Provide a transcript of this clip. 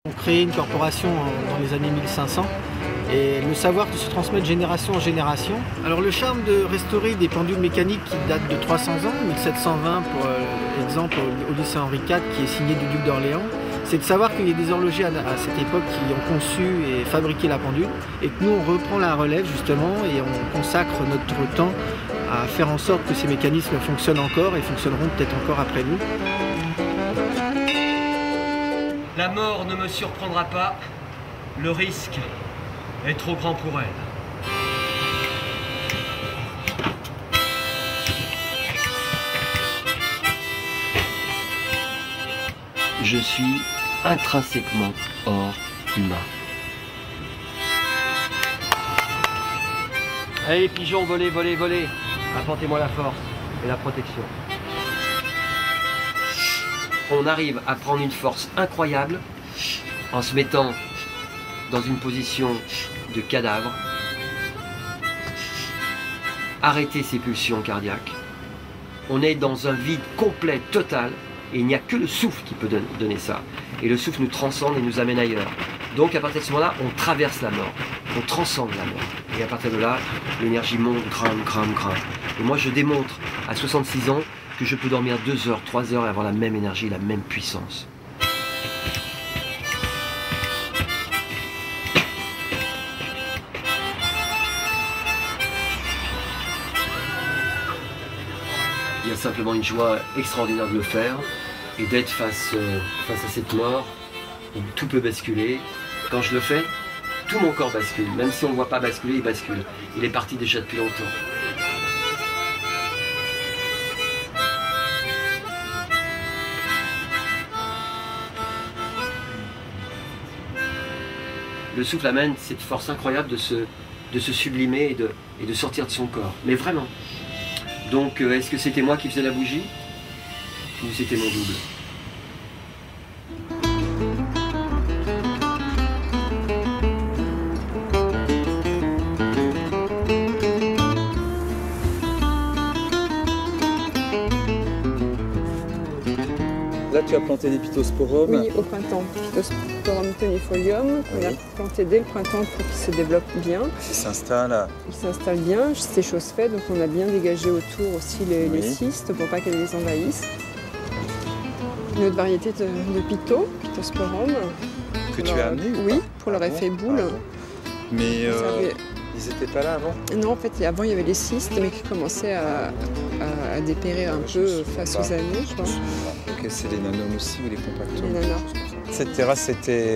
On crée une corporation dans les années 1500 et le savoir se transmet de génération en génération. Alors le charme de restaurer des pendules mécaniques qui datent de 300 ans, 1720 pour exemple au lycée Henri IV qui est signé du duc d'Orléans, c'est de savoir qu'il y a des horlogers à cette époque qui ont conçu et fabriqué la pendule et que nous on reprend la relève justement et on consacre notre temps à faire en sorte que ces mécanismes fonctionnent encore et fonctionneront peut-être encore après nous. La mort ne me surprendra pas, le risque est trop grand pour elle. Je suis intrinsèquement hors humain. Allez pigeons, volez, volez, volez. Apportez-moi la force et la protection. On arrive à prendre une force incroyable en se mettant dans une position de cadavre, arrêter ses pulsions cardiaques. On est dans un vide complet, total, et il n'y a que le souffle qui peut donner ça. Et le souffle nous transcende et nous amène ailleurs. Donc à partir de ce moment-là, on traverse la mort, on transcende la mort. Et à partir de là, l'énergie monte, grimpe, grimpe, grimpe. Et moi je démontre à 66 ans que je peux dormir 2 heures, 3 heures et avoir la même énergie, la même puissance. Il y a simplement une joie extraordinaire de le faire et d'être face à cette mort où tout peut basculer. Quand je le fais, tout mon corps bascule. Même si on ne voit pas basculer, il bascule. Il est parti déjà depuis longtemps. Le souffle amène cette force incroyable de se sublimer et de sortir de son corps. Mais vraiment. Donc, est-ce que c'était moi qui faisais la bougie ou c'était mon double? Là, tu as planté des pittosporums. Oui, au printemps. Pittosporum tonifolium, qu'on a planté dès le printemps pour qu'il se développe bien. Il s'installe. Il s'installe bien, c'est chose faite, donc on a bien dégagé autour aussi les cystes pour pas qu'elles les envahissent. Une autre variété de pittosporum. Que tu as amené? Oui, pour leur effet boule. Mais ils n'étaient pas là avant? Non, en fait, avant il y avait les cystes, mais qui commençaient à dépérir un peu face aux années, je pense. Ok, c'est les nanomes aussi ou les compactums? Les nanos. Cette terrasse était